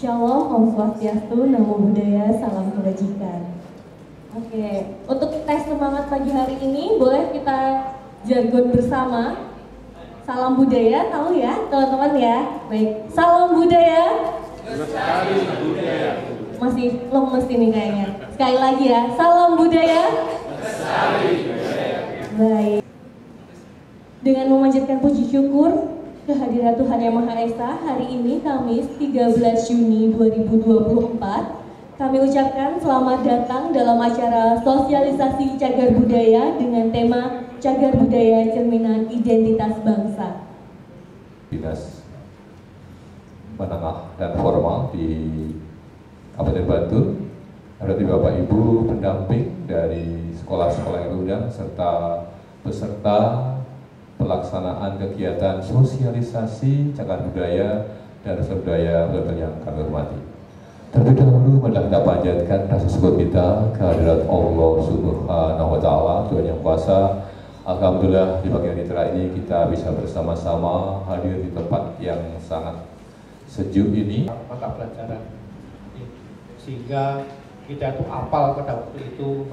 Shalom, Om Swastiastu, Namo Buddhaya, salam kebajikan. Oke, untuk tes semangat pagi hari ini, boleh kita jargon bersama. Salam budaya, tahu ya teman-teman ya? Baik, salam budaya. Lestari budaya. Masih lemes ini kayaknya. Sekali lagi ya, salam budaya. Lestari budaya. Baik. Dengan memanjatkan puji syukur kehadiran Tuhan Yang Maha Esa, hari ini Kamis 13 Juni 2024, kami ucapkan selamat datang dalam acara sosialisasi cagar budaya dengan tema Cagar Budaya Cerminan Identitas Bangsa. Dinas menengah dan formal di Kabupaten Bantul, berarti Bapak Ibu pendamping dari sekolah-sekolah yang diundang serta peserta pelaksanaan kegiatan sosialisasi cagar budaya dan rasa budaya yang kami hormati. Terlebih dahulu marilah kita panjatkan rasa syukur kita kehadirat Allah Subhanahu wa Ta'ala, Tuhan Yang Kuasa. Alhamdulillah di pagi hari ini kita bisa bersama-sama hadir di tempat yang sangat sejuk ini. Mata pelajaran, sehingga kita itu apal pada waktu itu,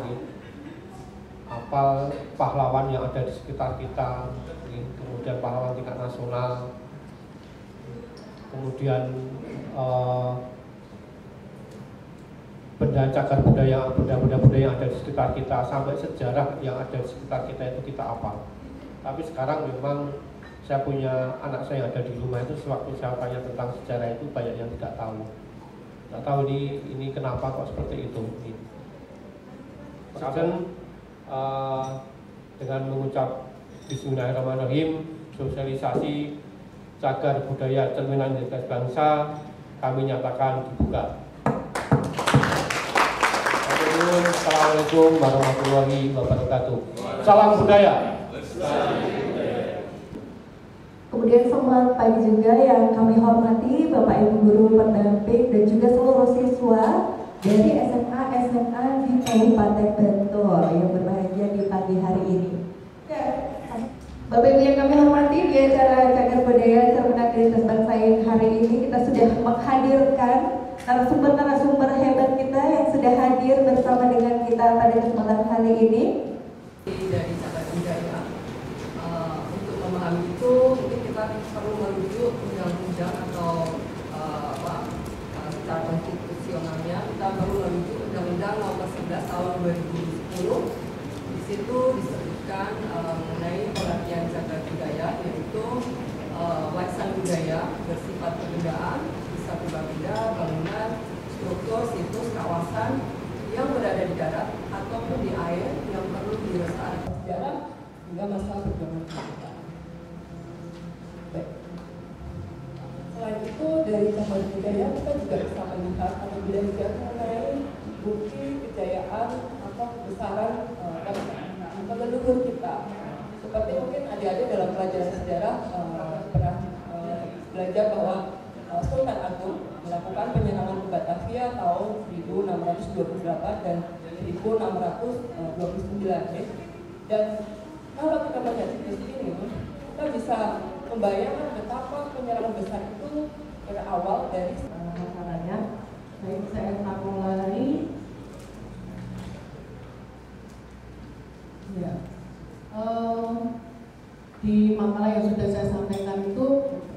apal pahlawan yang ada di sekitar kita, kemudian pahlawan tingkat nasional, kemudian benda cagar budaya, benda-benda yang ada di sekitar kita, sampai sejarah yang ada di sekitar kita itu kita apal. Tapi sekarang memang saya punya anak saya yang ada di rumah itu, sewaktu saya tanya tentang sejarah itu banyak yang tidak tahu. Tidak tahu ini kenapa kok seperti itu. Kemudian dengan mengucap Bismillahirrahmanirrahim, sosialisasi cagar budaya cerminan identitas bangsa kami nyatakan dibuka. Assalamualaikum warahmatullahi wabarakatuh. Salam budaya. Kemudian selamat pagi juga yang kami hormati Bapak Ibu guru pendamping dan juga seluruh siswa dari SMA di Kabupaten Bantul yang berbahagia di pagi hari ini. Bapak Ibu yang kami hormati, di acara Cagar Budaya Cerminan Identitas Bangsa hari ini kita sudah menghadirkan narasumber-narasumber hebat kita yang sudah hadir bersama dengan kita pada kesempatan kali ini. Dari cagar budaya, untuk memahami itu mungkin kita perlu merujuk undang-undang atau secara konstitusionalnya kita perlu merujuk Undang-Undang Nomor 11 Tahun 2010. Di situ disebutkan mengenai pelatihan cagar budaya, yaitu warisan budaya bersifat kebudayaan, bisa berupa benda, bangunan, struktur, situs, kawasan yang berada di darat ataupun di air yang perlu dilestarikan sejarah hingga masa perjuangan kemerdekaan. Selain itu, dari cagar budaya kita juga bisa melihat apabila bicara mengenai bukti kejayaan atau kebesaran atau leluhur kita. Seperti mungkin adik-adik dalam pelajaran sejarah pernah belajar bahwa Sultan Agung melakukan penyerangan ke Batavia tahun 1628 dan 1629. Dan kalau kita melihat di sini, kita bisa membayangkan betapa penyerangan besar itu berawal dari masalahnya. Baik, saya akan mulai. Ya. Di makalah yang sudah saya sampaikan itu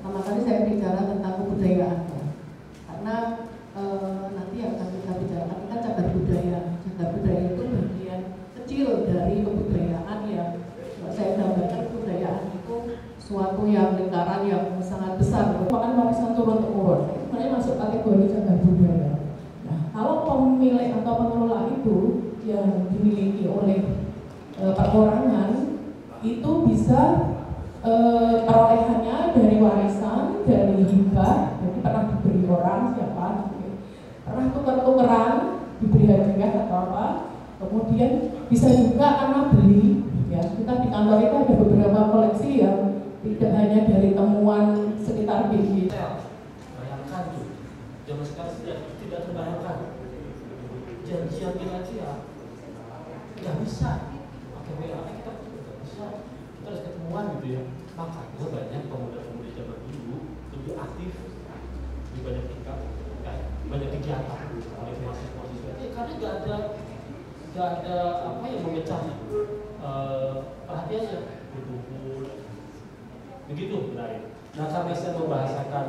pertama kali saya bicara tentang kebudayaan, karena atau pengelola itu yang dimiliki oleh perorangan itu bisa perolehannya dari warisan, dari hibah, jadi pernah diberi orang siapa, pernah tuker-tukeran, diberi hadiah atau apa, kemudian bisa juga karena beli. Ya, kita di kantor itu ada beberapa koleksi yang tidak hanya dari temuan sekitar BG. Bayangkan tuh, zaman sekarang tidak terbayangkan. Janjian kita nggak bisa, pakai WA kita nggak bisa, kita harus ketemuan gitu ya. Makanya banyak pemuda-pemuda zaman dulu lebih aktif, lebih banyak tingkat, banyak kegiatan oleh mahasiswa. Karena nggak ada apa yang memecah perhatiannya, berkumpul begitu benar. Nah, karena saya membahasakan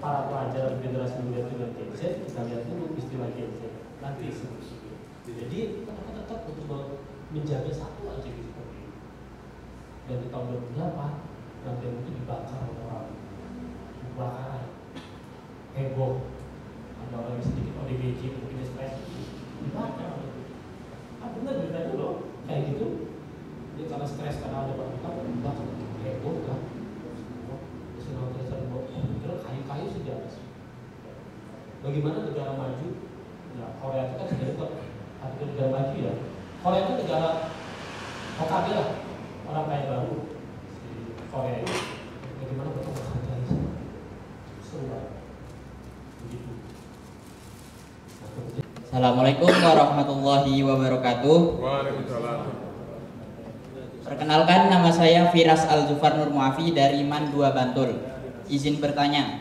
para pelajar generasi muda dengan Gen Z, kita lihat dulu istilah Gen Z nanti sebut-sebut. Jadi kita tetap untuk menjaga satu aja gitu. Dan di tahun 2008 nanti itu dibakar oleh orang, kebakaran, heboh, ada orang yang sedikit ODGJ mungkin stres, dibakar. Benar berita itu loh, kayak gitu. Jadi karena stres karena ada bakar, dibakar, heboh kan. Kayu-kayu sudah ada. Bagaimana negara maju? Ya, Korea itu kan sebenarnya atau negara maju ya. Korea itu negara OKB lah, orang kaya baru di Korea itu. Bagaimana betul bekerja di sana? Seru banget. Begitu. Assalamualaikum warahmatullahi wabarakatuh. Waalaikumsalam. Perkenalkan, nama saya Firas Al-Zufar Nur Muafi dari MAN 2 Bantul. Izin bertanya.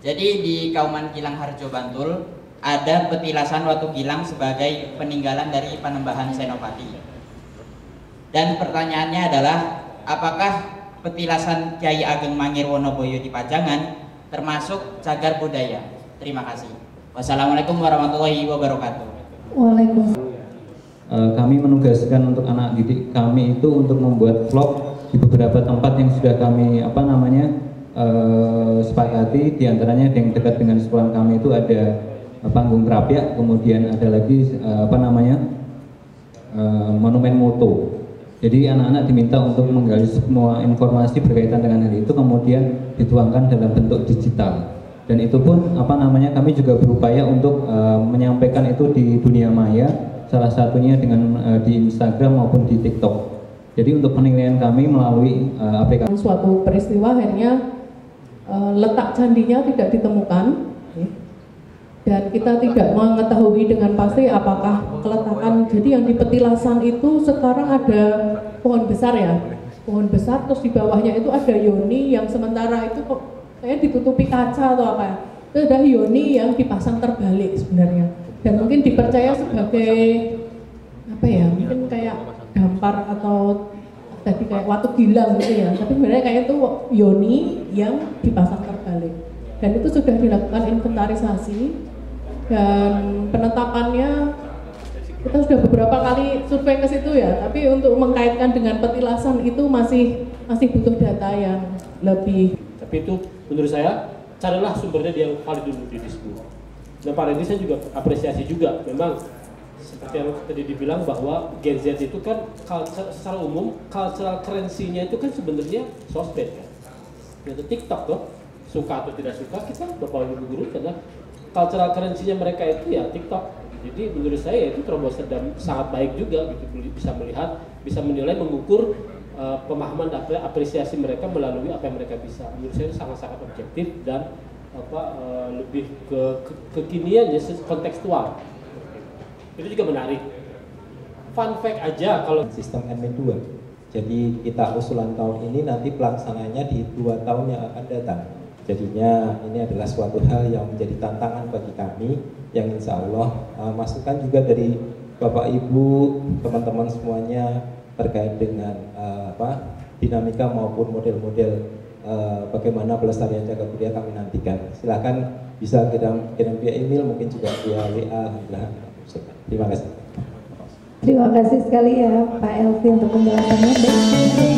Jadi di Kauman Kilang Harjo Bantul ada petilasan Watu Kilang sebagai peninggalan dari Panembahan Senopati. Dan pertanyaannya adalah, apakah petilasan Kyai Ageng Mangir Wonoboyo di Pajangan termasuk cagar budaya? Terima kasih. Wassalamualaikum warahmatullahi wabarakatuh. Waalaikumsalam. Kami menugaskan untuk anak didik kami itu untuk membuat vlog di beberapa tempat yang sudah kami sepakati. Diantaranya yang dekat dengan sekolah kami itu ada panggung kerapiak, kemudian ada lagi monumen moto. Jadi anak-anak diminta untuk menggali semua informasi berkaitan dengan hal itu, kemudian dituangkan dalam bentuk digital. Dan itu pun kami juga berupaya untuk menyampaikan itu di dunia maya, salah satunya dengan di Instagram maupun di TikTok. Jadi untuk penilaian kami melalui aplikasi. Suatu peristiwa akhirnya letak candinya tidak ditemukan, dan kita tidak mengetahui dengan pasti apakah keletakan. Jadi yang di petilasan itu sekarang ada pohon besar ya, pohon besar, terus di bawahnya itu ada yoni yang sementara itu kok kayak ditutupi kaca atau apa ya. Itu ada yoni yang dipasang terbalik sebenarnya, dan mungkin dipercaya sebagai apa ya, mungkin kayak dampar atau tadi kayak watu gilang gitu ya, tapi sebenarnya kayak itu yoni yang dipasang terbalik. Dan itu sudah dilakukan inventarisasi dan penetapannya. Kita sudah beberapa kali survei ke situ ya, tapi untuk mengkaitkan dengan petilasan itu masih butuh data yang lebih. Tapi itu menurut saya carilah sumbernya dia valid dulu di Disku. Dan Pak Randy saya juga apresiasi juga, memang seperti yang tadi dibilang bahwa Gen Z itu kan secara umum cultural currency-nya itu kan sebenarnya sosmed kan, yaitu TikTok tuh, suka atau tidak suka kita Bapak Ibu guru karena cultural currency-nya mereka itu ya TikTok. Jadi menurut saya itu terobosan dan sangat baik juga gitu, bisa melihat, bisa menilai, mengukur pemahaman dan apresiasi mereka melalui apa yang mereka bisa. Menurut saya itu sangat-sangat objektif dan lebih kekiniannya kontekstual. Itu juga menarik. Fun fact aja kalau sistem NM2. Jadi kita usulan tahun ini, nanti pelaksananya di 2 tahun yang akan datang. Jadinya ini adalah suatu hal yang menjadi tantangan bagi kami, yang insya Allah masukan juga dari Bapak Ibu, teman-teman semuanya terkait dengan dinamika maupun model-model bagaimana pelestarian cagar budaya kami nantikan. Silakan bisa kirim via email, mungkin juga via WA. Terima kasih. Terima kasih sekali ya Pak Elvi untuk penjelasannya.